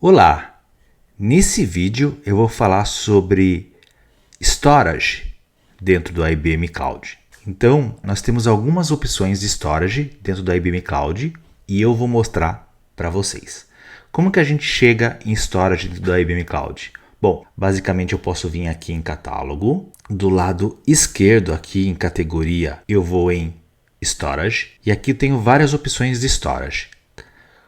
Olá! Nesse vídeo eu vou falar sobre storage dentro do IBM Cloud. Então, nós temos algumas opções de storage dentro do IBM Cloud e eu vou mostrar para vocês. Como que a gente chega em storage dentro do IBM Cloud? Bom, basicamente eu posso vir aqui em catálogo, do lado esquerdo aqui em categoria eu vou em storage e aqui eu tenho várias opções de storage.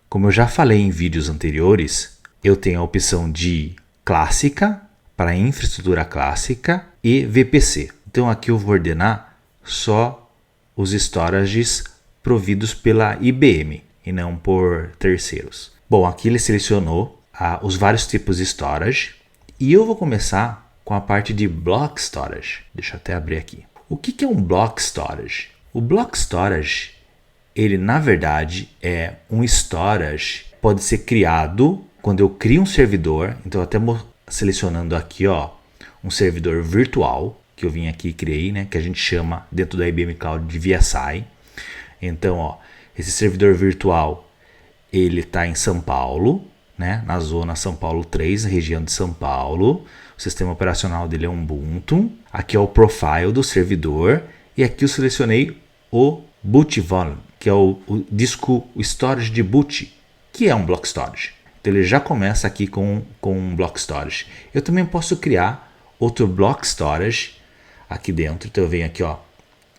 Como eu já falei em vídeos anteriores, eu tenho a opção de clássica, para infraestrutura clássica, e VPC. Então aqui eu vou ordenar só os storages providos pela IBM e não por terceiros. Bom, aqui ele selecionou os vários tipos de storage e eu vou começar com a parte de block storage. Deixa eu até abrir aqui. O que é um block storage? O block storage, ele na verdade é um storage, pode ser criado quando eu crio um servidor. Então até selecionando aqui um servidor virtual que eu vim aqui e criei, né, que a gente chama dentro da IBM Cloud de VSI. Então esse servidor virtual ele está em São Paulo, né, na zona São Paulo 3, região de São Paulo. O sistema operacional dele é Ubuntu. Aqui é o profile do servidor e aqui eu selecionei o boot volume, que é o disco, o storage de boot, que é um block storage. Então ele já começa aqui com um block storage. Eu também posso criar outro block storage aqui dentro. Então eu venho aqui,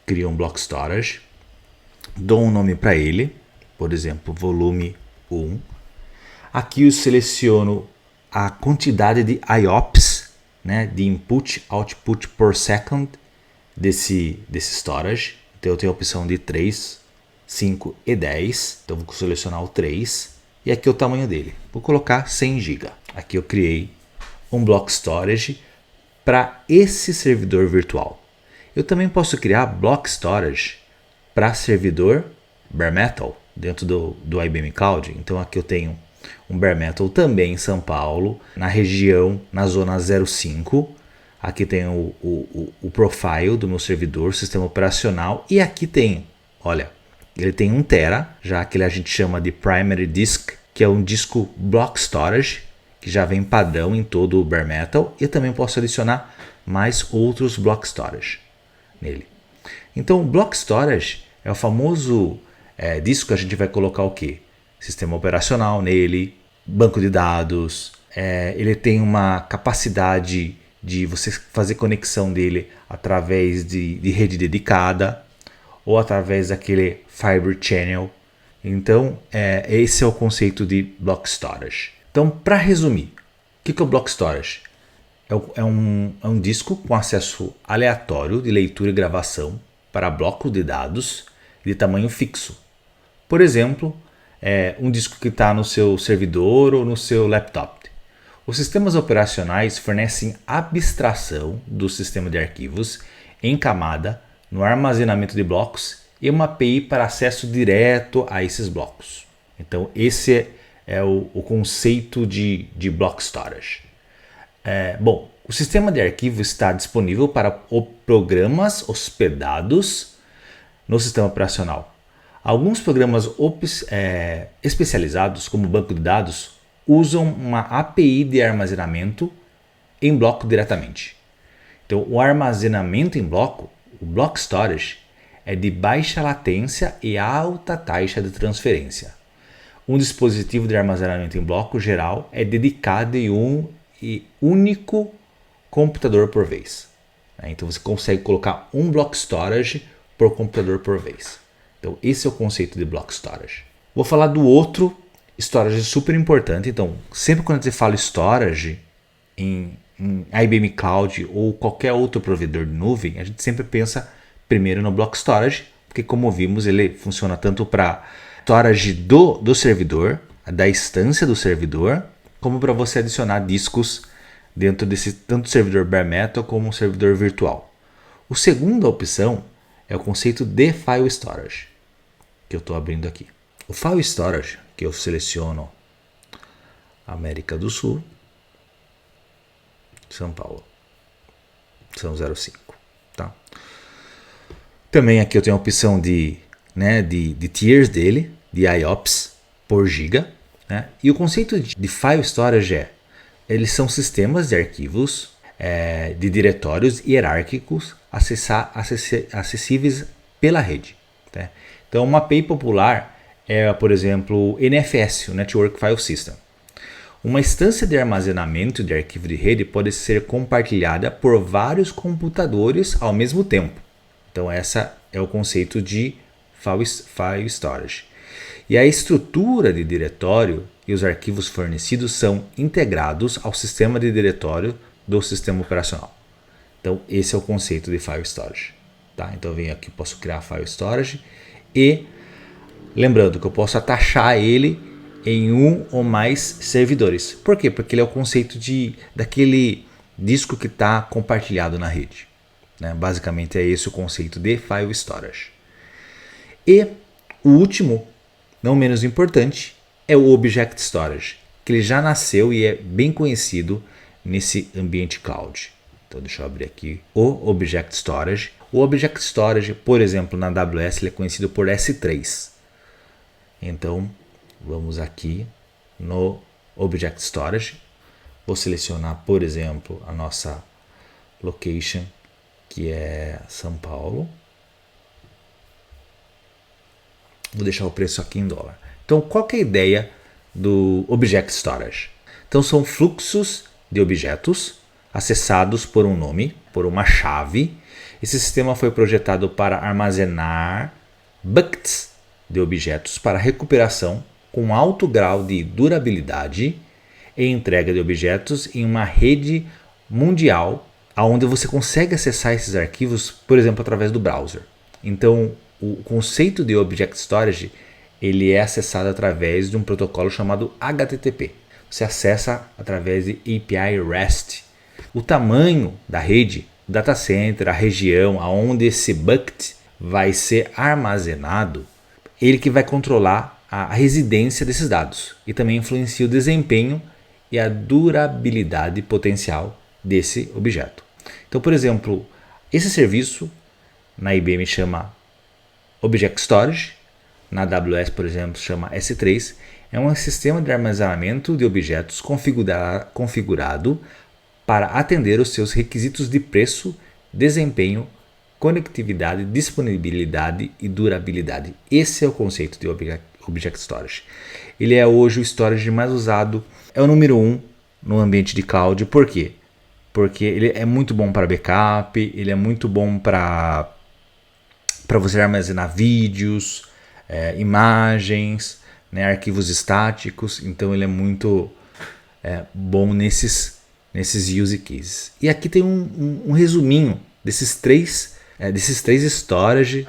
crio um block storage, dou um nome para ele, por exemplo, volume 1. Aqui eu seleciono a quantidade de IOPS, né, de input output per second desse storage. Então eu tenho a opção de 3, 5 e 10. Então vou selecionar o 3. E aqui é o tamanho dele. Vou colocar 100 GB. Aqui eu criei um block storage para esse servidor virtual. Eu também posso criar block storage para servidor bare metal dentro do IBM Cloud. Então aqui eu tenho um bare metal também em São Paulo, na região, na zona 05. Aqui tem o profile do meu servidor, sistema operacional, e aqui tem, olha, ele tem 1 TB, já que a gente chama de primary disk, que é um disco block storage, que já vem padrão em todo o bare metal, e eu também posso adicionar mais outros block storage nele. Então o block storage é o famoso disco que a gente vai colocar o quê? Sistema operacional nele, banco de dados, ele tem uma capacidade de você fazer conexão dele através de rede dedicada ou através daquele Fiber Channel. Então, esse é o conceito de Block Storage. Então, para resumir, o que é o Block Storage? É um disco com acesso aleatório de leitura e gravação para bloco de dados de tamanho fixo. Por exemplo, um disco que está no seu servidor ou no seu laptop. Os sistemas operacionais fornecem abstração do sistema de arquivos em camada no armazenamento de blocos e uma API para acesso direto a esses blocos. Então esse é o conceito de block storage. Bom, o sistema de arquivo está disponível para programas hospedados no sistema operacional. Alguns programas especializados, como banco de dados, usam uma API de armazenamento em bloco diretamente. Então, o armazenamento em bloco, o block storage, é de baixa latência e alta taxa de transferência. Um dispositivo de armazenamento em bloco geral é dedicado em um único computador por vez. Então, você consegue colocar um block storage por computador por vez. Então, esse é o conceito de block storage. Vou falar do outro storage super importante. Então, sempre quando você fala storage em IBM Cloud ou qualquer outro provedor de nuvem, a gente sempre pensa primeiro no block storage, porque como vimos, ele funciona tanto para storage do servidor, da instância do servidor, como para você adicionar discos dentro desse tanto servidor bare metal como um servidor virtual. A segunda opção é o conceito de file storage, que eu estou abrindo aqui. O file storage, que eu seleciono América do Sul, São Paulo, são 05, tá? Também aqui eu tenho a opção de tiers dele, de IOPS por giga. né? E o conceito de file storage eles são sistemas de arquivos de diretórios hierárquicos acessíveis pela rede. Tá? Então, uma API popular é, por exemplo, o NFS, o Network File System. Uma instância de armazenamento de arquivo de rede pode ser compartilhada por vários computadores ao mesmo tempo. Então, esse é o conceito de file storage. E a estrutura de diretório e os arquivos fornecidos são integrados ao sistema de diretório do sistema operacional. Então, esse é o conceito de file storage. Tá? Então, eu venho aqui, posso criar file storage e lembrando que eu posso atachar ele em um ou mais servidores. Por quê? Porque ele é o conceito daquele disco que está compartilhado na rede. Né? Basicamente é esse o conceito de file storage. E o último, não menos importante, é o Object Storage, que ele já nasceu e é bem conhecido nesse ambiente cloud. Então deixa eu abrir aqui o Object Storage. O Object Storage, por exemplo, na AWS, ele é conhecido por S3. Então vamos aqui no Object Storage. Vou selecionar, por exemplo, a nossa location, que é São Paulo. Vou deixar o preço aqui em dólar. Então, qual que é a ideia do Object Storage? Então, são fluxos de objetos acessados por um nome, por uma chave. Esse sistema foi projetado para armazenar buckets de objetos para recuperação com alto grau de durabilidade e entrega de objetos em uma rede mundial, onde você consegue acessar esses arquivos, por exemplo, através do browser. Então, o conceito de Object Storage ele é acessado através de um protocolo chamado HTTP. Você acessa através de API REST. O tamanho da rede, data center, a região aonde esse bucket vai ser armazenado, ele que vai controlar a residência desses dados e também influencia o desempenho e a durabilidade potencial desse objeto. Então, por exemplo, esse serviço na IBM chama Object Storage, na AWS, por exemplo, chama S3, é um sistema de armazenamento de objetos configurado para atender os seus requisitos de preço, desempenho, conectividade, disponibilidade e durabilidade. Esse é o conceito de Object Storage. Ele é hoje o storage mais usado, é o número 1 no ambiente de cloud. Por quê? Porque ele é muito bom para backup, ele é muito bom para você armazenar vídeos, imagens, né, arquivos estáticos. Então ele é muito bom nesses use cases. E aqui tem um resuminho desses três storage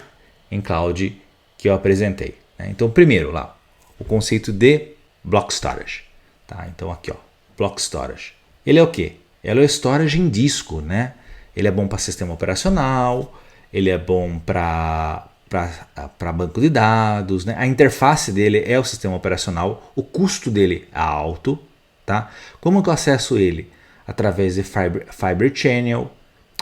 em cloud que eu apresentei. Né? Então primeiro lá, o conceito de block storage. Tá? Então aqui ó, block storage. Ele é o quê? Ele é o storage em disco, né? Ele é bom para sistema operacional, ele é bom para banco de dados, né? A interface dele é o sistema operacional, o custo dele é alto. Tá? Como que eu acesso ele? Através de Fiber Channel,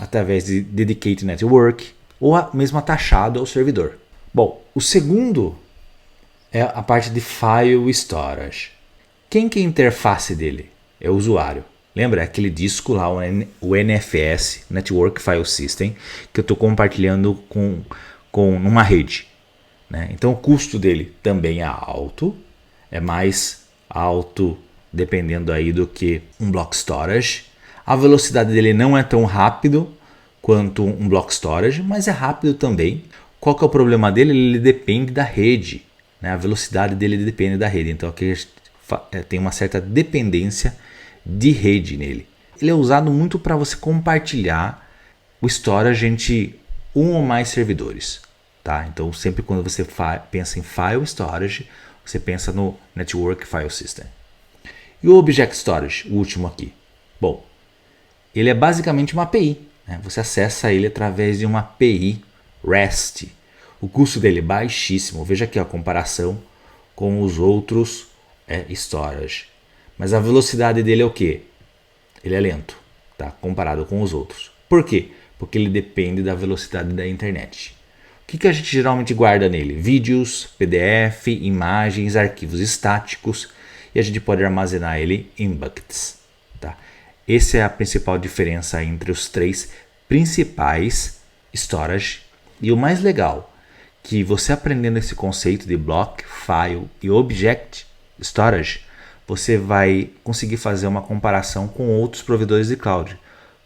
através de Dedicated Network ou mesmo atachado ao servidor. Bom, o segundo é a parte de File Storage. Quem que é a interface dele? É o usuário. Lembra aquele disco lá, o NFS, Network File System, que eu estou compartilhando com numa rede. Né? Então o custo dele também é alto, é mais alto dependendo aí do que um block storage. A velocidade dele não é tão rápido quanto um block storage, mas é rápido também. Qual que é o problema dele? Ele depende da rede. Né? A velocidade dele depende da rede. Então aqui tem uma certa dependência de rede nele. Ele é usado muito para você compartilhar o storage entre um ou mais servidores. Tá? Então sempre quando você pensa em file storage, você pensa no Network File System. E o Object Storage, o último aqui? Bom, ele é basicamente uma API. Né? Você acessa ele através de uma API REST. O custo dele é baixíssimo. Veja aqui a comparação com os outros storage. Mas a velocidade dele é o quê? Ele é lento, tá? Comparado com os outros. Por quê? Porque ele depende da velocidade da internet. O que a gente geralmente guarda nele? Vídeos, PDF, imagens, arquivos estáticos. e a gente pode armazenar ele em buckets. Tá? Essa é a principal diferença entre os três principais storage. E o mais legal, que você aprendendo esse conceito de block, file e object storage, você vai conseguir fazer uma comparação com outros provedores de cloud,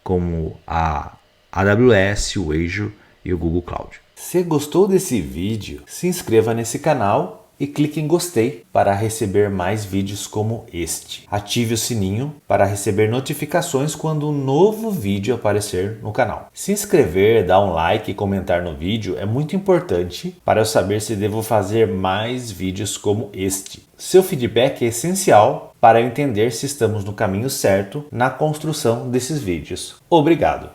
como a AWS, o Azure e o Google Cloud. Se gostou desse vídeo, se inscreva nesse canal e clique em gostei para receber mais vídeos como este. Ative o sininho para receber notificações quando um novo vídeo aparecer no canal. Se inscrever, dar um like e comentar no vídeo é muito importante para eu saber se devo fazer mais vídeos como este. Seu feedback é essencial para eu entender se estamos no caminho certo na construção desses vídeos. Obrigado!